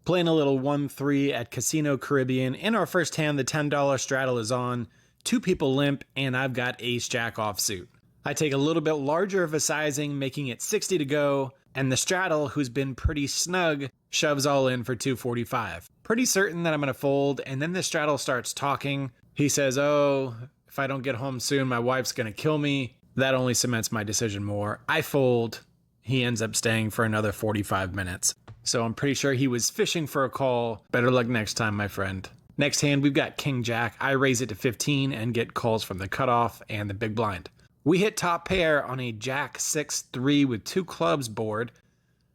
Playing a little 1-3 at Casino Caribbean. In our first hand, the $10 straddle is on. 2 people limp, and I've got ace jack offsuit. I take a little bit larger of a sizing, making it 60 to go, and the straddle, who's been pretty snug, shoves all in for 245. Pretty certain that I'm going to fold, and then the straddle starts talking. He says, oh, if I don't get home soon, my wife's going to kill me. That only cements my decision more. I fold. He ends up staying for another 45 minutes. So I'm pretty sure he was fishing for a call. Better luck next time, my friend. Next hand, we've got King Jack. I raise it to 15 and get calls from the cutoff and the big blind. We hit top pair on a Jack 6-3 with 2 clubs board.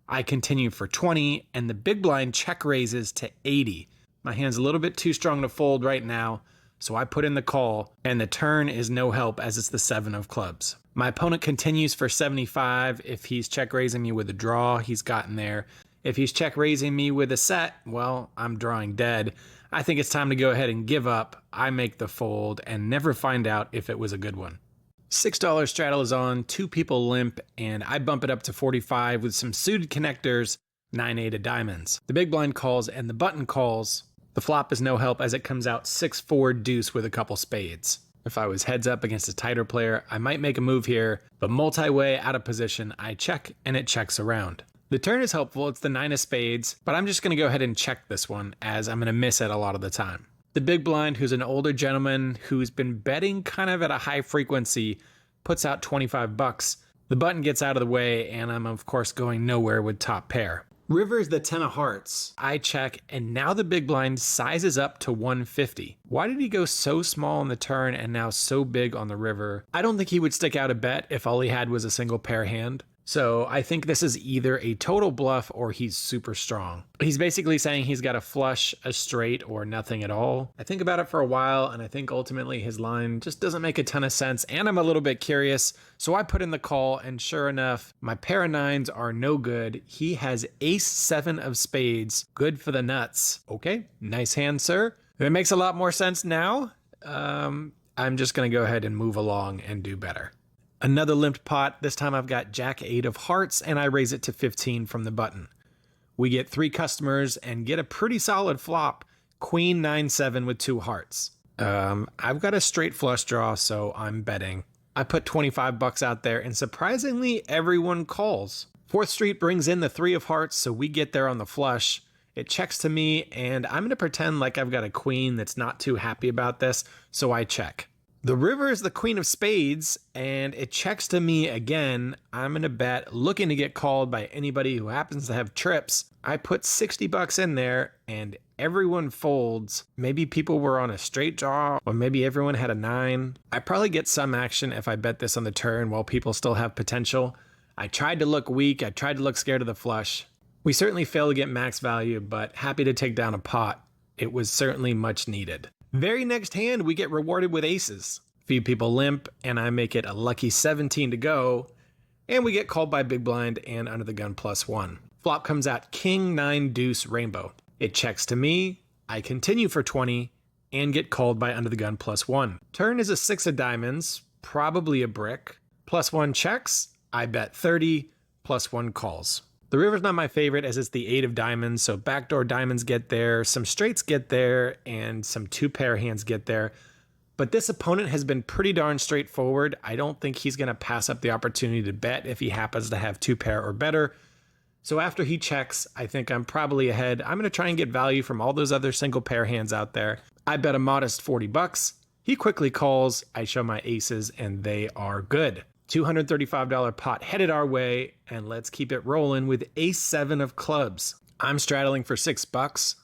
I continue for 20 and the big blind check raises to 80. My hand's a little bit too strong to fold right now, so I put in the call and the turn is no help as it's the 7 of clubs. My opponent continues for 75. If he's check raising me with a draw, he's gotten there. If he's check raising me with a set, well, I'm drawing dead. I think it's time to go ahead and give up. I make the fold and never find out if it was a good one. $6 straddle is on, 2 people limp, and I bump it up to 45 with some suited connectors, 9-8 of diamonds. The big blind calls and the button calls. The flop is no help as it comes out 6-4 deuce with a couple spades. If I was heads up against a tighter player, I might make a move here, but multi-way out of position, I check and it checks around. The turn is helpful, it's the 9 of spades, but I'm just going to go ahead and check this one as I'm going to miss it a lot of the time. The big blind, who's an older gentleman who's been betting kind of at a high frequency, puts out 25 bucks. The button gets out of the way and I'm of course going nowhere with top pair. River is the 10 of hearts. I check and now the big blind sizes up to 150. Why did he go so small on the turn and now so big on the river? I don't think he would stick out a bet if all he had was a single pair hand. So I think this is either a total bluff or he's super strong. He's basically saying he's got a flush, a straight, or nothing at all. I think about it for a while and I think ultimately his line just doesn't make a ton of sense and I'm a little bit curious. So I put in the call and sure enough, my pair of 9s are no good. He has ace 7 of spades, good for the nuts. Okay, nice hand, sir. It makes a lot more sense now. I'm just gonna go ahead and move along and do better. Another limped pot. This time I've got Jack 8 of hearts and I raise it to 15 from the button. We get 3 customers and get a pretty solid flop. Queen 9-7 with 2 hearts. I've got a straight flush draw, so I'm betting. I put 25 bucks out there and surprisingly everyone calls. 4th Street brings in the 3 of hearts, so we get there on the flush. It checks to me and I'm gonna pretend like I've got a queen that's not too happy about this, so I check. The river is the queen of spades, and it checks to me again. I'm going to bet, looking to get called by anybody who happens to have trips. I put 60 bucks in there, and everyone folds. Maybe people were on a straight draw, or maybe everyone had a 9. I probably get some action if I bet this on the turn while people still have potential. I tried to look weak. I tried to look scared of the flush. We certainly failed to get max value, but happy to take down a pot. It was certainly much needed. Very next hand, we get rewarded with aces. Few people limp, and I make it a lucky 17 to go, and we get called by big blind and under the gun +1. Flop comes out king 9 deuce rainbow. It checks to me, I continue for 20, and get called by under the gun +1. Turn is a 6 of diamonds, probably a brick. +1 checks, I bet 30, +1 calls. The river's not my favorite as it's the 8 of diamonds, so backdoor diamonds get there, some straights get there, and some 2 pair hands get there. But this opponent has been pretty darn straightforward. I don't think he's going to pass up the opportunity to bet if he happens to have 2 pair or better. So after he checks, I think I'm probably ahead. I'm going to try and get value from all those other single pair hands out there. I bet a modest 40 bucks. He quickly calls, I show my aces, and they are good. $235 pot headed our way, and let's keep it rolling with ace 7 of clubs. I'm straddling for 6 bucks.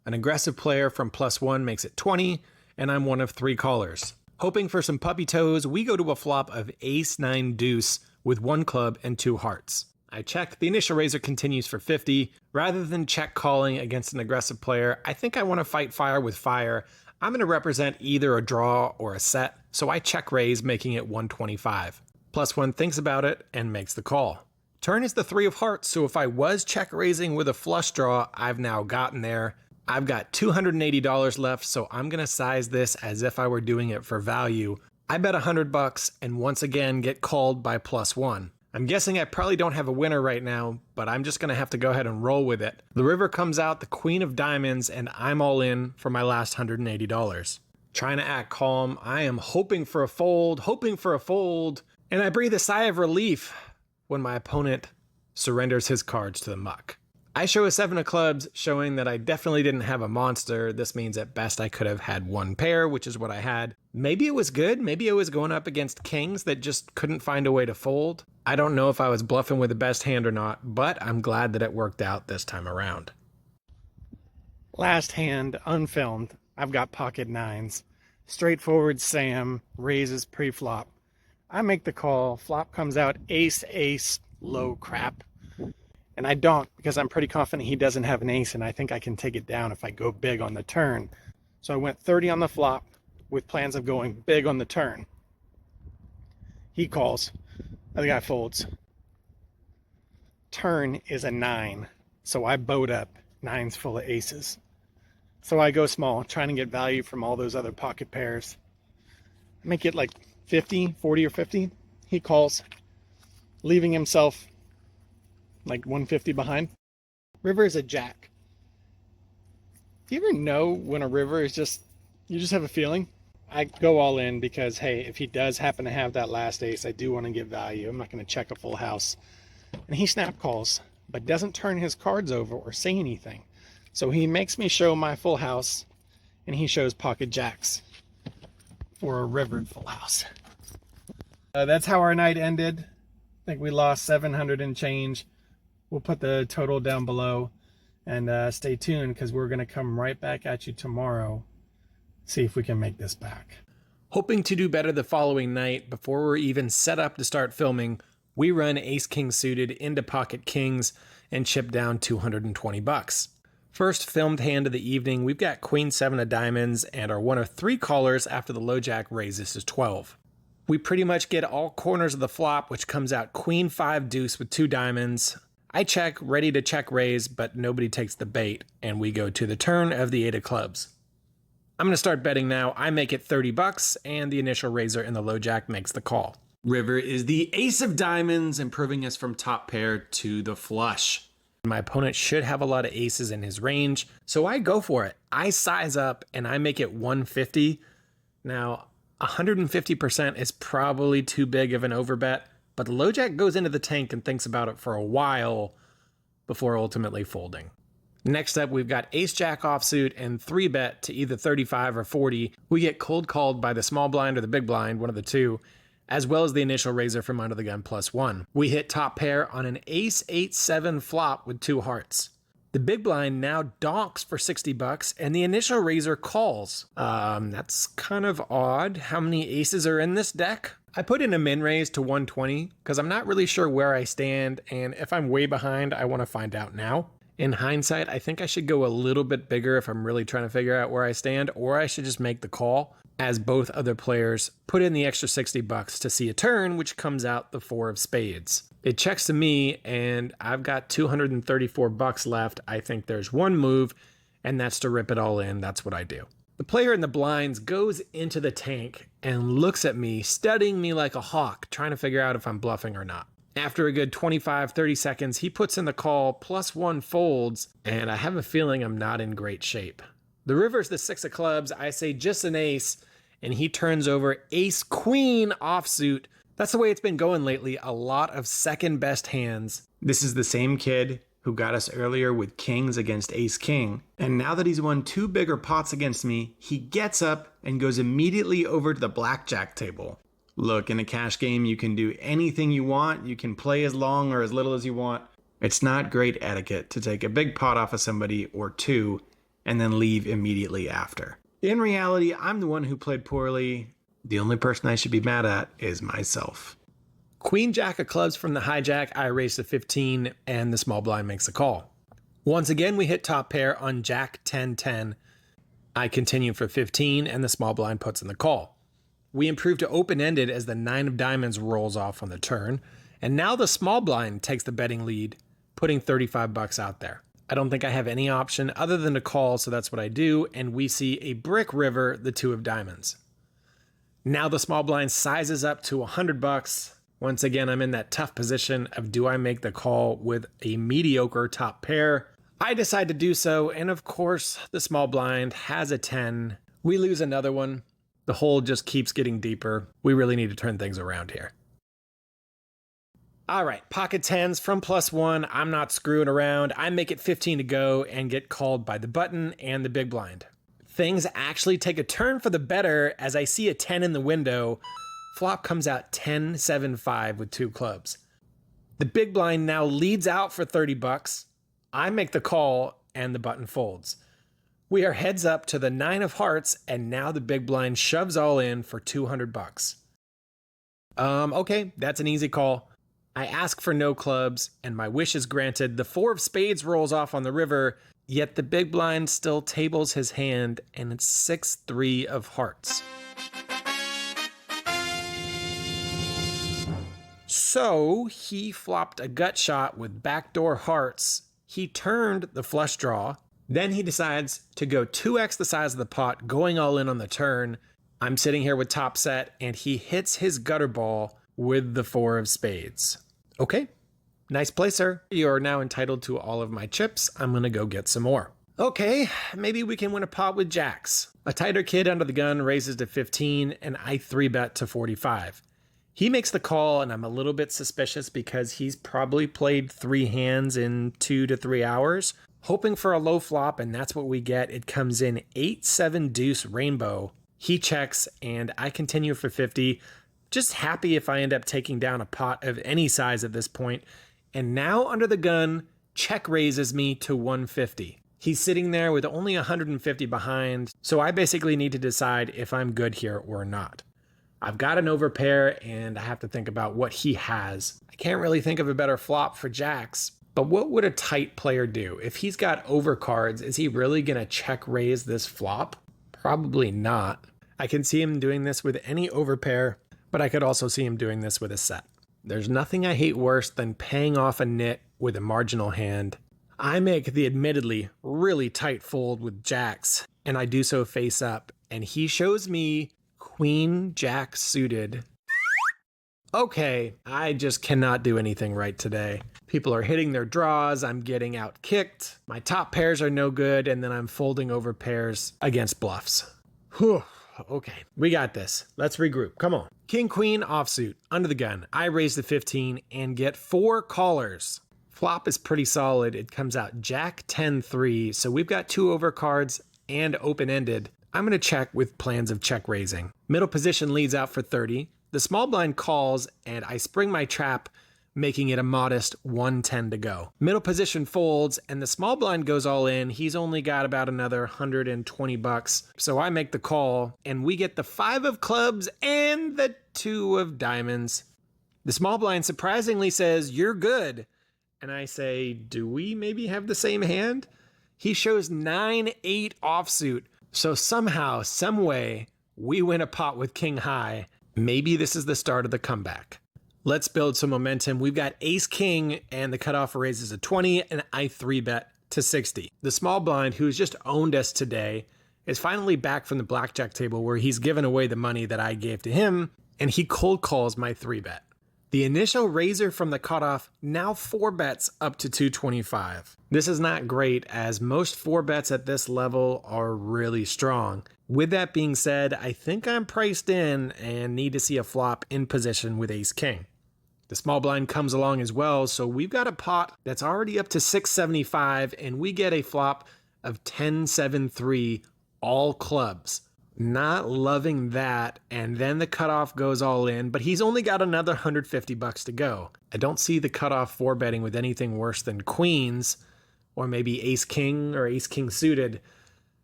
An aggressive player from +1 makes it 20, and I'm one of 3 callers. Hoping for some puppy toes, we go to a flop of ace 9 deuce with 1 club and 2 hearts. I check, the initial raiser continues for 50. Rather than check calling against an aggressive player, I think I want to fight fire with fire. I'm going to represent either a draw or a set, so I check raise, making it 125. +1 thinks about it and makes the call. Turn is the 3 of hearts, so if I was check raising with a flush draw, I've now gotten there. I've got $280 left, so I'm gonna size this as if I were doing it for value. I bet 100 bucks and once again get called by +1. I'm guessing I probably don't have a winner right now, but I'm just going to have to go ahead and roll with it. The river comes out the queen of diamonds, and I'm all in for my last $180. Trying to act calm, I am hoping for a fold, and I breathe a sigh of relief when my opponent surrenders his cards to the muck. I show a 7 of clubs, showing that I definitely didn't have a monster. This means at best I could have had one pair, which is what I had. Maybe it was good. Maybe I was going up against kings that just couldn't find a way to fold. I don't know if I was bluffing with the best hand or not, but I'm glad that it worked out this time around. Last hand, unfilmed. I've got pocket nines. Straightforward Sam, raises pre-flop. I make the call, flop comes out ace, ace, low crap. And I don't, because I'm pretty confident he doesn't have an ace, and I think I can take it down if I go big on the turn. So I went 30 on the flop with plans of going big on the turn. He calls. The guy folds. Turn is a 9, so I boat up. 9's full of aces. So I go small, trying to get value from all those other pocket pairs. I make it like 50, 40 or 50. He calls, leaving himself like 150 behind. River is a jack. Do you ever know when a river is you just have a feeling? I go all in because, hey, if he does happen to have that last ace, I do want to get value. I'm not going to check a full house. And he snap calls, but doesn't turn his cards over or say anything. So he makes me show my full house, and he shows pocket jacks for a river full house. That's how our night ended. I think we lost 700 and change. We'll put the total down below, and stay tuned because we're going to come right back at you tomorrow. See if we can make this back. Hoping to do better the following night, before we're even set up to start filming, we run ace-king suited into pocket kings and chip down $220. First filmed hand of the evening, we've got queen 7 of diamonds and are one of 3 callers after the low jack raises to 12. We pretty much get all corners of the flop, which comes out queen 5 deuce with 2 diamonds. I check, ready to check raise, but nobody takes the bait, and we go to the turn of the 8 of clubs. I'm going to start betting now. I make it $30, and the initial raiser in the low jack makes the call. River is the ace of diamonds, improving us from top pair to the flush. My opponent should have a lot of aces in his range, so I go for it. I size up, and I make it 150. Now, 150% is probably too big of an overbet, but the low jack goes into the tank and thinks about it for a while before ultimately folding. Next up, we've got ace jack offsuit and 3-bet to either 35 or 40. We get cold called by the small blind or the big blind, one of the two, as well as the initial raiser from under the gun +1. We hit top pair on an ace 8-7 flop with 2 hearts. The big blind now donks for $60 and the initial raiser calls. That's kind of odd. How many aces are in this deck? I put in a min raise to 120 because I'm not really sure where I stand, and if I'm way behind, I want to find out now. In hindsight, I think I should go a little bit bigger if I'm really trying to figure out where I stand, or I should just make the call, as both other players put in the extra $60 to see a turn, which comes out the 4 of spades. It checks to me, and I've got $234 left. I think there's one move, and that's to rip it all in. That's what I do. The player in the blinds goes into the tank and looks at me, studying me like a hawk, trying to figure out if I'm bluffing or not. After a good 25-30 seconds, he puts in the call, +1 folds, and I have a feeling I'm not in great shape. The river's the 6 of clubs. I say just an ace, and he turns over ace queen offsuit. That's the way it's been going lately. A lot of second best hands. This is the same kid who got us earlier with kings against ace king. And now that he's won 2 bigger pots against me, he gets up and goes immediately over to the blackjack table. Look, in a cash game, you can do anything you want. You can play as long or as little as you want. It's not great etiquette to take a big pot off of somebody or 2 and then leave immediately after. In reality, I'm the one who played poorly. The only person I should be mad at is myself. Queen jack of clubs from the hijack, I raise to 15, and the small blind makes a call. Once again, we hit top pair on jack 10-10. I continue for 15, and the small blind puts in the call. We improve to open-ended as the 9 of diamonds rolls off on the turn, and now the small blind takes the betting lead, putting $35 out there. I don't think I have any option other than to call, so that's what I do, and we see a brick river, the 2 of diamonds. Now the small blind sizes up to $100. Once again, I'm in that tough position of do I make the call with a mediocre top pair? I decide to do so, and of course, the small blind has a 10. We lose another one. The hole just keeps getting deeper. We really need to turn things around here. All right, pocket 10s from +1. I'm not screwing around. I make it 15 to go and get called by the button and the big blind. Things actually take a turn for the better as I see a 10 in the window. Flop comes out 10-7-5 with 2 clubs. The big blind now leads out for 30 bucks. I make the call and the button folds. We are heads up to the 9 of hearts, and now the big blind shoves all in for 200 bucks. Okay, that's an easy call. I ask for no clubs, and my wish is granted. The 4 of spades rolls off on the river, yet the big blind still tables his hand, and it's 6-3 of hearts. So he flopped a gut shot with backdoor hearts. He turned the flush draw. Then he decides to go 2x the size of the pot, going all in on the turn. I'm sitting here with top set, and he hits his gutter ball with the 4 of spades. Okay, nice play, sir. You are now entitled to all of my chips. I'm going to go get some more. Okay, maybe we can win a pot with jacks. A tighter kid under the gun raises to 15, and I 3-bet to 45. He makes the call, and I'm a little bit suspicious because he's probably played 3 hands in 2 to 3 hours, hoping for a low flop, and that's what we get. It comes in 8-7 deuce rainbow. He checks, and I continue for 50. Just happy if I end up taking down a pot of any size at this point. And now under the gun, check raises me to 150. He's sitting there with only 150 behind, so I basically need to decide if I'm good here or not. I've got an overpair, and I have to think about what he has. I can't really think of a better flop for jacks, but what would a tight player do? If he's got overcards, is he really going to check raise this flop? Probably not. I can see him doing this with any overpair, but I could also see him doing this with a set. There's nothing I hate worse than paying off a nit with a marginal hand. I make the admittedly really tight fold with jacks, and I do so face up, and he shows me queen jack suited. Okay, I just cannot do anything right today. People are hitting their draws, I'm getting out kicked, my top pairs are no good, and then I'm folding over pairs against bluffs. Whew. Okay, we got this. Let's regroup. Come on. King, queen, offsuit, under the gun. I raise the 15 and get 4 callers. Flop is pretty solid. It comes out jack 10-3, so we've got 2 overcards and open-ended. I'm going to check with plans of check raising. Middle position leads out for 30. The small blind calls, and I spring my trap, making it a modest 110 to go. Middle position folds, and the small blind goes all in. He's only got about another 120 bucks. So I make the call, and we get the 5 of clubs and the 2 of diamonds. The small blind surprisingly says, "You're good." And I say, do we maybe have the same hand? He shows 9-8 offsuit. So somehow, some way, we win a pot with king high. Maybe this is the start of the comeback. Let's build some momentum. We've got ace king, and the cutoff raises a 20, and I 3-bet to 60. The small blind, who's just owned us today, is finally back from the blackjack table where he's given away the money that I gave to him, and he cold calls my 3-bet. The initial raiser from the cutoff now 4-bets up to 225. This is not great, as most 4-bets at this level are really strong. With that being said, I think I'm priced in and need to see a flop in position with ace king. The small blind comes along as well, so we've got a pot that's already up to 675, and we get a flop of 10-7-3, all clubs. Not loving that, and then the cutoff goes all in, but he's only got another 150 bucks to go. I don't see the cutoff 4-betting with anything worse than queens, or maybe ace king or ace king suited.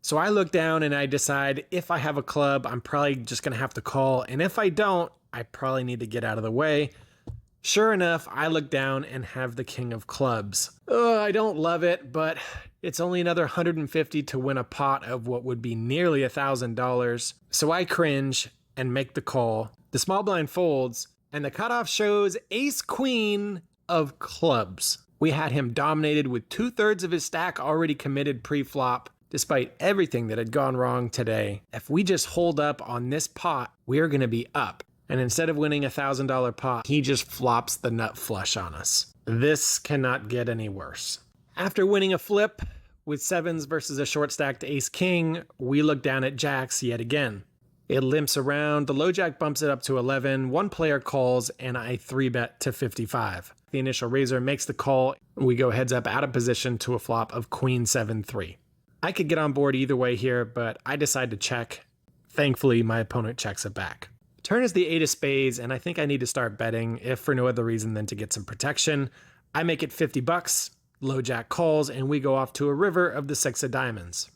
So I look down and I decide if I have a club, I'm probably just going to have to call, and if I don't, I probably need to get out of the way. Sure enough, I look down and have the king of clubs. I don't love it, but it's only another 150 to win a pot of what would be nearly $1,000. So I cringe and make the call. The small blind folds, and the cutoff shows ace queen of clubs. We had him dominated with 2/3 of his stack already committed pre-flop. Despite everything that had gone wrong today, if we just hold up on this pot, we are going to be up. And instead of winning a $1,000 pot, he just flops the nut flush on us. This cannot get any worse. After winning a flip with sevens versus a short stacked ace king, we look down at jacks yet again. It limps around, the low jack bumps it up to 11, one player calls, and I 3-bet to 55. The initial raiser makes the call, we go heads up out of position to a flop of queen 7-3. I could get on board either way here, but I decide to check. Thankfully, my opponent checks it back. Turn is the 8 of spades, and I think I need to start betting, if for no other reason than to get some protection. I make it $50, low jack calls, and we go off to a river of the 6 of diamonds.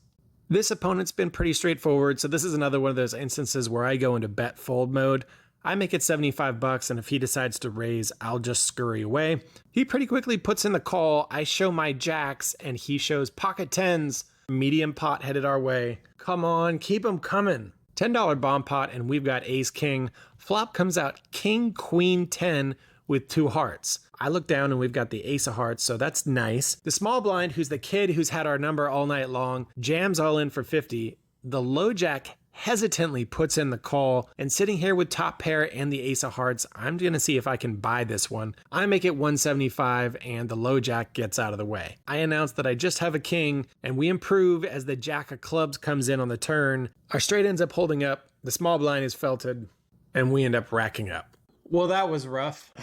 This opponent's been pretty straightforward, so this is another one of those instances where I go into bet fold mode. I make it $75, and if he decides to raise, I'll just scurry away. He pretty quickly puts in the call. I show my jacks, and he shows pocket tens. Medium pot headed our way. Come on, keep them coming. $10 bomb pot, and we've got ace king. Flop comes out king queen 10 with 2 hearts. I look down and we've got the ace of hearts, so that's nice. The small blind, who's the kid who's had our number all night long, jams all in for 50. The low jack hesitantly puts in the call, and sitting here with top pair and the ace of hearts, I'm gonna see if I can buy this one. I make it 175 and the low jack gets out of the way. I announce that I just have a king, and we improve as the jack of clubs comes in on the turn. Our straight ends up holding up, the small blind is felted, and we end up racking up. Well, that was rough.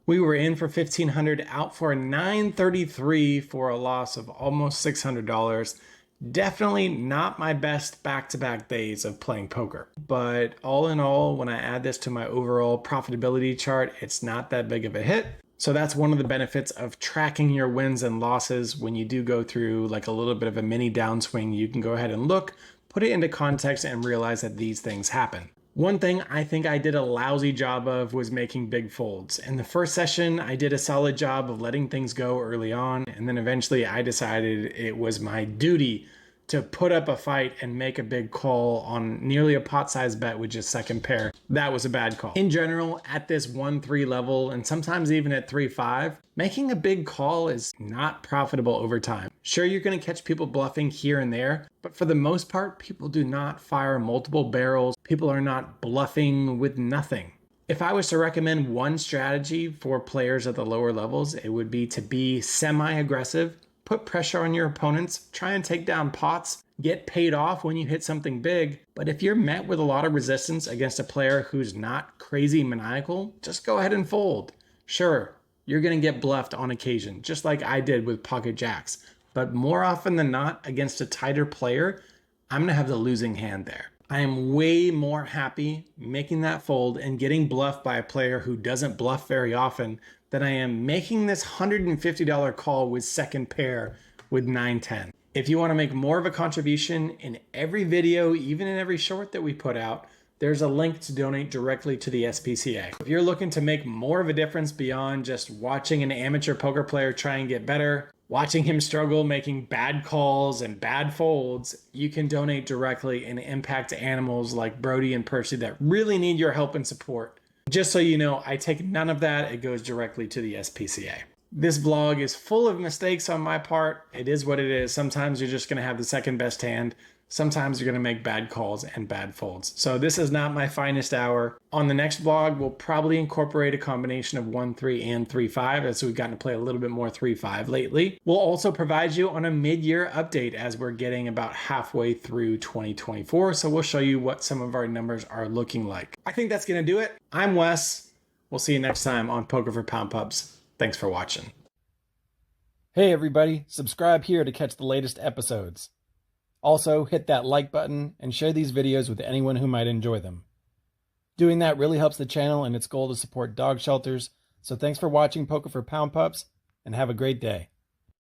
We were in for $1,500, out for $933 for a loss of almost $600. Definitely not my best back-to-back days of playing poker. But all in all, when I add this to my overall profitability chart, it's not that big of a hit. So that's one of the benefits of tracking your wins and losses. When you do go through like a little bit of a mini downswing, you can go ahead and look, put it into context, and realize that these things happen. One thing I think I did a lousy job of was making big folds. In the first session, I did a solid job of letting things go early on, and then eventually I decided it was my duty to put up a fight and make a big call on nearly a pot-sized bet with just second pair. That was a bad call. In general, at this 1-3 level, and sometimes even at 3-5, making a big call is not profitable over time. Sure, you're gonna catch people bluffing here and there, but for the most part, people do not fire multiple barrels. People are not bluffing with nothing. If I was to recommend one strategy for players at the lower levels, it would be to be semi-aggressive, put pressure on your opponents, try and take down pots, get paid off when you hit something big. But if you're met with a lot of resistance against a player who's not crazy maniacal, just go ahead and fold. Sure, you're gonna get bluffed on occasion, just like I did with pocket jacks. But more often than not, against a tighter player, I'm gonna have the losing hand there. I am way more happy making that fold and getting bluffed by a player who doesn't bluff very often than I am making this $150 call with second pair with 9-10. If you want to make more of a contribution in every video, even in every short that we put out, there's a link to donate directly to the SPCA. If you're looking to make more of a difference beyond just watching an amateur poker player try and get better, watching him struggle making bad calls and bad folds, you can donate directly and impact animals like Brody and Percy that really need your help and support. Just so you know, I take none of that. It goes directly to the SPCA. This vlog is full of mistakes on my part. It is what it is. Sometimes you're just going to have the second best hand. Sometimes you're going to make bad calls and bad folds. So this is not my finest hour. On the next vlog, we'll probably incorporate a combination of 1-3 and 3-5, as we've gotten to play a little bit more 3-5 lately. We'll also provide you on a mid-year update as we're getting about halfway through 2024. So we'll show you what some of our numbers are looking like. I think that's going to do it. I'm Wes. We'll see you next time on Poker for Pound Pups. Thanks for watching. Hey everybody, subscribe here to catch the latest episodes. Also, hit that like button and share these videos with anyone who might enjoy them. Doing that really helps the channel and its goal to support dog shelters, so thanks for watching Poker for Pound Pups, and have a great day.